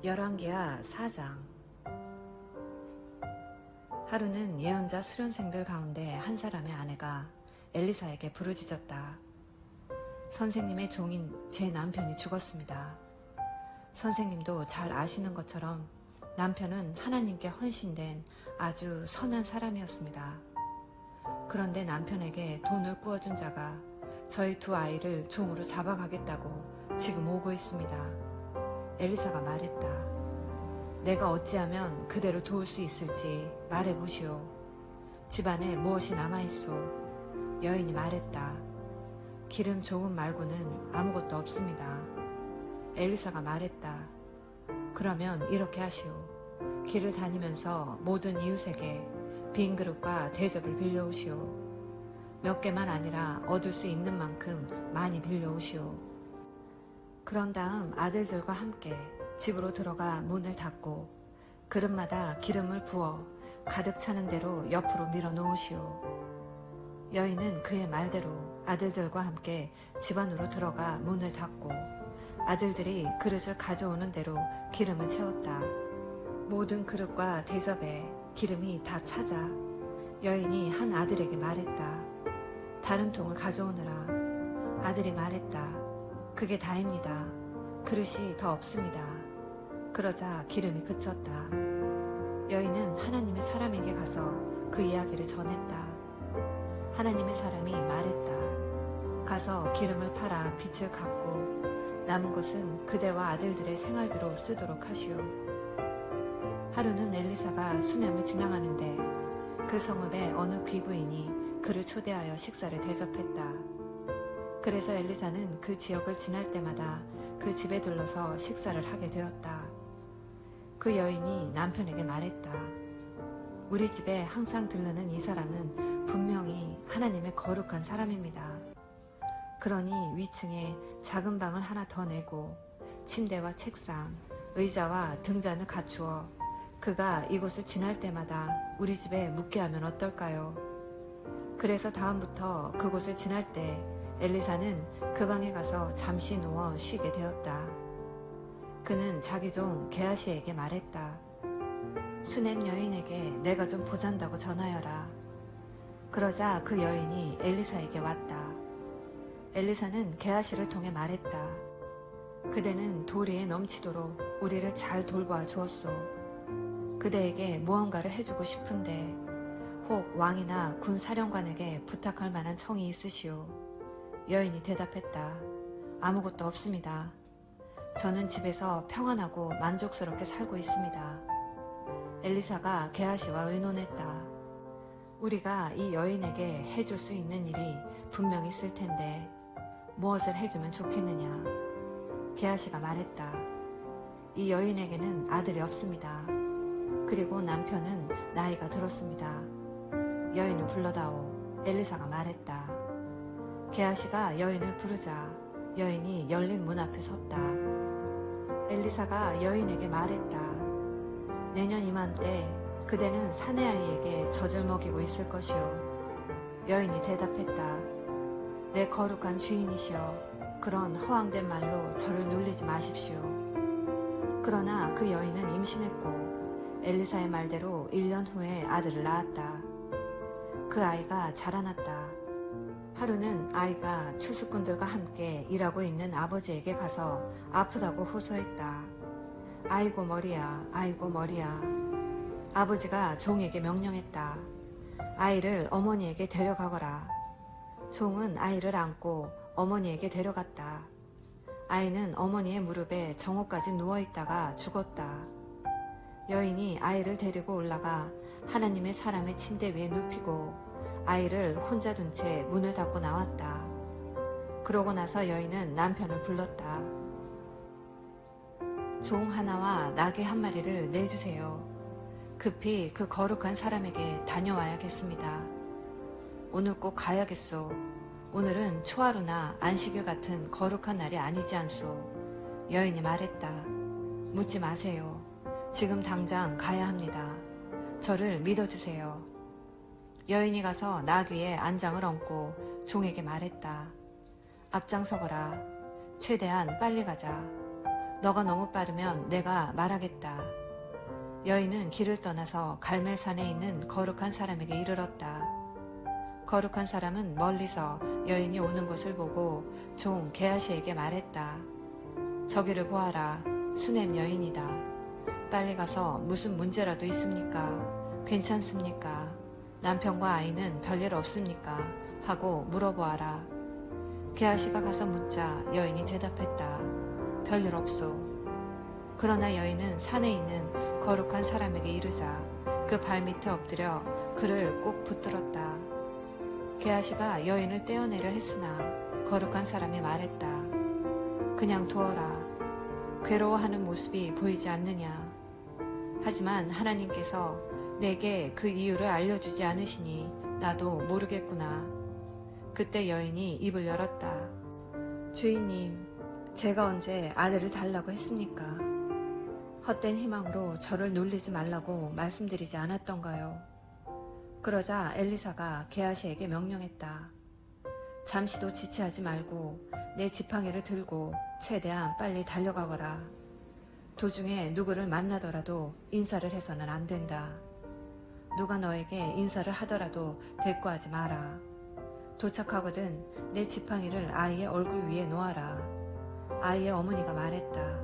열왕기하 4장. 하루는 예언자 수련생들 가운데 한 사람의 아내가 엘리사에게 부르짖었다. 선생님의 종인 제 남편이 죽었습니다. 선생님도 잘 아시는 것처럼 남편은 하나님께 헌신된 아주 선한 사람이었습니다. 그런데 남편에게 돈을 꾸어준 자가 저희 두 아이를 종으로 잡아가겠다고 지금 오고 있습니다. 엘리사가 말했다. 내가 어찌하면 그대로 도울 수 있을지 말해보시오. 집안에 무엇이 남아있소? 여인이 말했다. 기름 조금 말고는 아무것도 없습니다. 엘리사가 말했다. 그러면 이렇게 하시오. 길을 다니면서 모든 이웃에게 빈 그릇과 대접을 빌려오시오. 몇 개만 아니라 얻을 수 있는 만큼 많이 빌려오시오. 그런 다음 아들들과 함께 집으로 들어가 문을 닫고 그릇마다 기름을 부어 가득 차는 대로 옆으로 밀어 놓으시오. 여인은 그의 말대로 아들들과 함께 집 안으로 들어가 문을 닫고 아들들이 그릇을 가져오는 대로 기름을 채웠다. 모든 그릇과 대접에 기름이 다 차자 여인이 한 아들에게 말했다. 다른 통을 가져오느라. 아들이 말했다. 그게 다입니다. 그릇이 더 없습니다. 그러자 기름이 그쳤다. 여인은 하나님의 사람에게 가서 그 이야기를 전했다. 하나님의 사람이 말했다. 가서 기름을 팔아 빚을 갚고 남은 것은 그대와 아들들의 생활비로 쓰도록 하시오. 하루는 엘리사가 수넴을 지나가는데 그 성읍의 어느 귀부인이 그를 초대하여 식사를 대접했다. 그래서 엘리사는 그 지역을 지날 때마다 그 집에 들러서 식사를 하게 되었다. 그 여인이 남편에게 말했다. 우리 집에 항상 들르는 이 사람은 분명히 하나님의 거룩한 사람입니다. 그러니 위층에 작은 방을 하나 더 내고 침대와 책상, 의자와 등잔을 갖추어 그가 이곳을 지날 때마다 우리 집에 묵게 하면 어떨까요? 그래서 다음부터 그곳을 지날 때 엘리사는 그 방에 가서 잠시 누워 쉬게 되었다. 그는 자기 종 게하시에게 말했다. 수넴 여인에게 내가 좀 보잔다고 전하여라. 그러자 그 여인이 엘리사에게 왔다. 엘리사는 게하시를 통해 말했다. 그대는 도리에 넘치도록 우리를 잘 돌보아 주었소. 그대에게 무언가를 해주고 싶은데 혹 왕이나 군 사령관에게 부탁할 만한 청이 있으시오. 여인이 대답했다. 아무것도 없습니다. 저는 집에서 평안하고 만족스럽게 살고 있습니다. 엘리사가 게하시와 의논했다. 우리가 이 여인에게 해줄 수 있는 일이 분명 있을 텐데 무엇을 해주면 좋겠느냐. 게하시가 말했다. 이 여인에게는 아들이 없습니다. 그리고 남편은 나이가 들었습니다. 여인을 불러다오. 엘리사가 말했다. 게하시가 여인을 부르자 여인이 열린 문 앞에 섰다. 엘리사가 여인에게 말했다. 내년 이맘때 그대는 사내 아이에게 젖을 먹이고 있을 것이오. 여인이 대답했다. 내 거룩한 주인이시여, 그런 허황된 말로 저를 놀리지 마십시오. 그러나 그 여인은 임신했고 엘리사의 말대로 1년 후에 아들을 낳았다. 그 아이가 자라났다. 하루는 아이가 추수꾼들과 함께 일하고 있는 아버지에게 가서 아프다고 호소했다. 아이고 머리야, 아이고 머리야. 아버지가 종에게 명령했다. 아이를 어머니에게 데려가거라. 종은 아이를 안고 어머니에게 데려갔다. 아이는 어머니의 무릎에 정오까지 누워있다가 죽었다. 여인이 아이를 데리고 올라가 하나님의 사람의 침대 위에 눕히고 아이를 혼자 둔 채 문을 닫고 나왔다. 그러고 나서 여인은 남편을 불렀다. 종 하나와 나귀 한 마리를 내주세요. 급히 그 거룩한 사람에게 다녀와야겠습니다. 오늘 꼭 가야겠소. 오늘은 초하루나 안식일 같은 거룩한 날이 아니지 않소. 여인이 말했다. 묻지 마세요. 지금 당장 가야 합니다. 저를 믿어주세요. 여인이 가서 나귀에 안장을 얹고 종에게 말했다. 앞장서거라. 최대한 빨리 가자. 너가 너무 빠르면 내가 말하겠다. 여인은 길을 떠나서 갈멜산에 있는 거룩한 사람에게 이르렀다. 거룩한 사람은 멀리서 여인이 오는 것을 보고 종 게하시에게 말했다. 저기를 보아라. 수넴 여인이다. 빨리 가서 무슨 문제라도 있습니까? 괜찮습니까? 남편과 아이는 별일 없습니까? 하고 물어보아라. 게하시가 가서 묻자 여인이 대답했다. 별일 없소. 그러나 여인은 산에 있는 거룩한 사람에게 이르자 그 발밑에 엎드려 그를 꼭 붙들었다. 게하시가 여인을 떼어내려 했으나 거룩한 사람이 말했다. 그냥 두어라. 괴로워하는 모습이 보이지 않느냐. 하지만 하나님께서 내게 그 이유를 알려주지 않으시니 나도 모르겠구나. 그때 여인이 입을 열었다. 주인님, 제가 언제 아들을 달라고 했습니까? 헛된 희망으로 저를 놀리지 말라고 말씀드리지 않았던가요? 그러자 엘리사가 게하시에게 명령했다. 잠시도 지체하지 말고 내 지팡이를 들고 최대한 빨리 달려가거라. 도중에 누구를 만나더라도 인사를 해서는 안 된다. 누가 너에게 인사를 하더라도 대꾸하지 마라. 도착하거든 내 지팡이를 아이의 얼굴 위에 놓아라. 아이의 어머니가 말했다.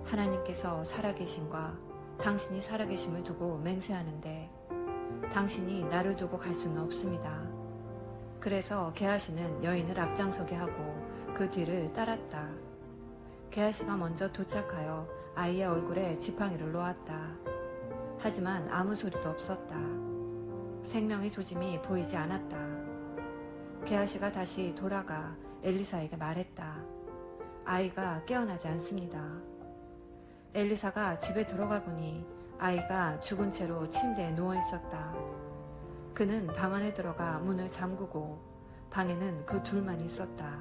하나님께서 살아계심과 당신이 살아계심을 두고 맹세하는데 당신이 나를 두고 갈 수는 없습니다. 그래서 게하시는 여인을 앞장서게 하고 그 뒤를 따랐다. 게하시가 먼저 도착하여 아이의 얼굴에 지팡이를 놓았다. 하지만 아무 소리도 없었다. 생명의 조짐이 보이지 않았다. 게하시가 다시 돌아가 엘리사에게 말했다. 아이가 깨어나지 않습니다. 엘리사가 집에 들어가 보니 아이가 죽은 채로 침대에 누워 있었다. 그는 방 안에 들어가 문을 잠그고 방에는 그 둘만 있었다.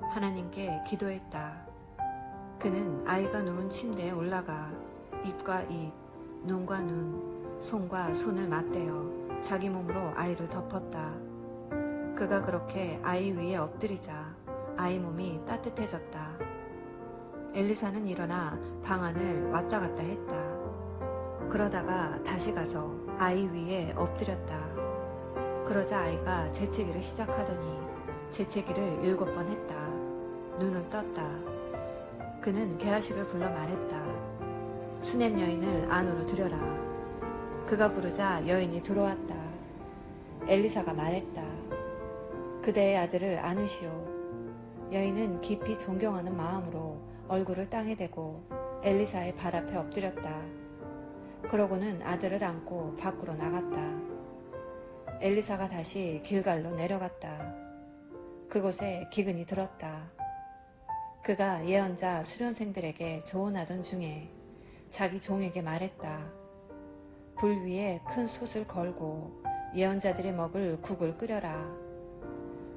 하나님께 기도했다. 그는 아이가 누운 침대에 올라가 입과 입, 눈과 눈, 손과 손을 맞대어 자기 몸으로 아이를 덮었다. 그가 그렇게 아이 위에 엎드리자 아이 몸이 따뜻해졌다. 엘리사는 일어나 방 안을 왔다 갔다 했다. 그러다가 다시 가서 아이 위에 엎드렸다. 그러자 아이가 재채기를 시작하더니 재채기를 7번 했다. 눈을 떴다. 그는 게하시를 불러 말했다. 수넴 여인을 안으로 들여라. 그가 부르자 여인이 들어왔다. 엘리사가 말했다. 그대의 아들을 안으시오. 여인은 깊이 존경하는 마음으로 얼굴을 땅에 대고 엘리사의 발 앞에 엎드렸다. 그러고는 아들을 안고 밖으로 나갔다. 엘리사가 다시 길갈로 내려갔다. 그곳에 기근이 들었다. 그가 예언자 수련생들에게 조언하던 중에 자기 종에게 말했다. 불 위에 큰 솥을 걸고 예언자들이 먹을 국을 끓여라.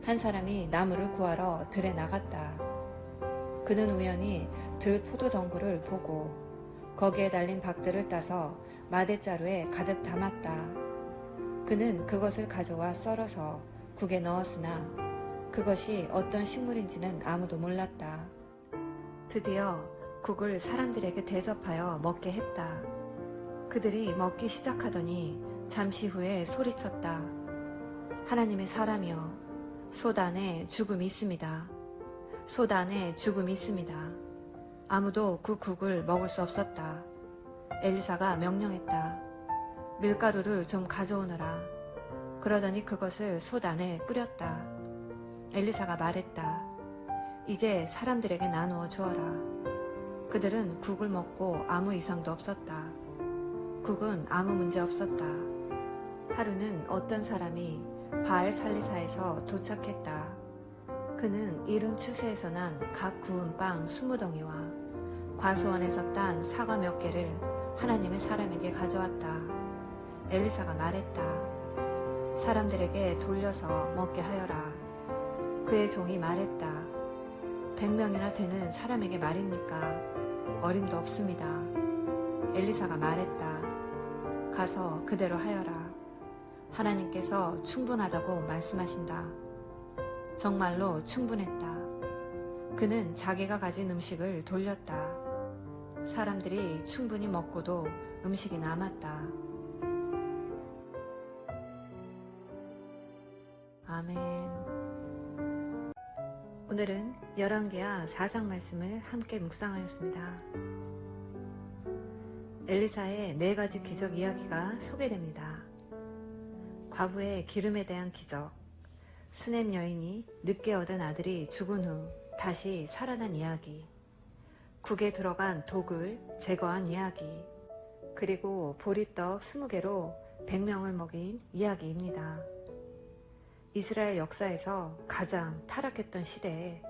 한 사람이 나무를 구하러 들에 나갔다. 그는 우연히 들 포도 덩굴을 보고 거기에 달린 박들을 따서 마대자루에 가득 담았다. 그는 그것을 가져와 썰어서 국에 넣었으나 그것이 어떤 식물인지는 아무도 몰랐다. 드디어 국을 사람들에게 대접하여 먹게 했다. 그들이 먹기 시작하더니 잠시 후에 소리쳤다. 하나님의 사람이여, 솥 안에 죽음이 있습니다. 솥 안에 죽음이 있습니다. 아무도 그 국을 먹을 수 없었다. 엘리사가 명령했다. 밀가루를 좀 가져오너라. 그러더니 그것을 솥 안에 뿌렸다. 엘리사가 말했다. 이제 사람들에게 나누어 주어라. 그들은 국을 먹고 아무 이상도 없었다. 국은 아무 문제 없었다. 하루는 어떤 사람이 바알 살리사에서 도착했다. 그는 이른 추수에서 난 각 구운 빵 20덩이와 과수원에서 딴 사과 몇 개를 하나님의 사람에게 가져왔다. 엘리사가 말했다. 사람들에게 돌려서 먹게 하여라. 그의 종이 말했다. 100명이나 되는 사람에게 말입니까? 어림도 없습니다. 엘리사가 말했다. 가서 그대로 하여라. 하나님께서 충분하다고 말씀하신다. 정말로 충분했다. 그는 자기가 가진 음식을 돌렸다. 사람들이 충분히 먹고도 음식이 남았다. 아멘. 오늘은 열왕기하 4장 말씀을 함께 묵상하였습니다. 엘리사의 4가지 기적 이야기가 소개됩니다. 과부의 기름에 대한 기적, 수넴 여인이 늦게 얻은 아들이 죽은 후 다시 살아난 이야기, 국에 들어간 독을 제거한 이야기, 그리고 보리떡 20개로 100명을 먹인 이야기입니다. 이스라엘 역사에서 가장 타락했던 시대에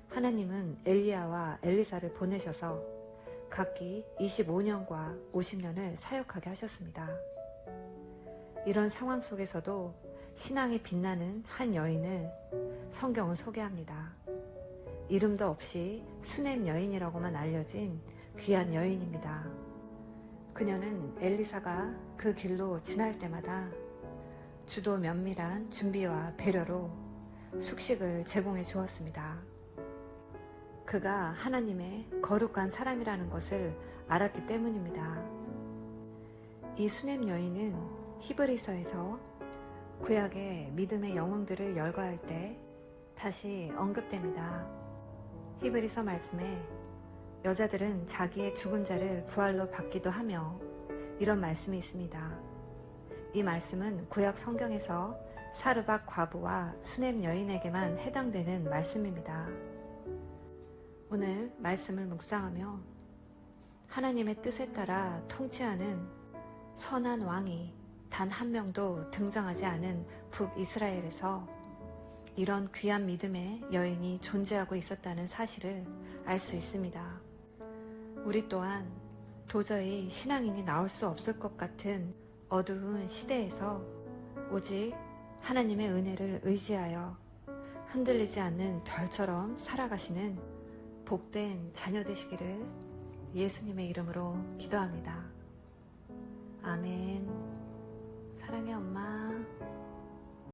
하나님은 엘리야와 엘리사를 보내셔서 각기 25년과 50년을 사역하게 하셨습니다. 이런 상황 속에서도 신앙이 빛나는 한 여인을 성경은 소개합니다. 이름도 없이 수넴 여인이라고만 알려진 귀한 여인입니다. 그녀는 엘리사가 그 길로 지날 때마다 주도 면밀한 준비와 배려로 숙식을 제공해 주었습니다. 그가 하나님의 거룩한 사람이라는 것을 알았기 때문입니다. 이 수넴 여인은 히브리서에서 구약의 믿음의 영웅들을 열거할 때 다시 언급됩니다. 히브리서 말씀에 여자들은 자기의 죽은 자를 부활로 받기도 하며 이런 말씀이 있습니다. 이 말씀은 구약 성경에서 사르밧 과부와 수넴 여인에게만 해당되는 말씀입니다. 오늘 말씀을 묵상하며 하나님의 뜻에 따라 통치하는 선한 왕이 단 한 명도 등장하지 않은 북이스라엘에서 이런 귀한 믿음의 여인이 존재하고 있었다는 사실을 알 수 있습니다. 우리 또한 도저히 신앙인이 나올 수 없을 것 같은 어두운 시대에서 오직 하나님의 은혜를 의지하여 흔들리지 않는 별처럼 살아가시는 복된 자녀 되시기를 예수님의 이름으로 기도합니다. 아멘. 사랑해 엄마.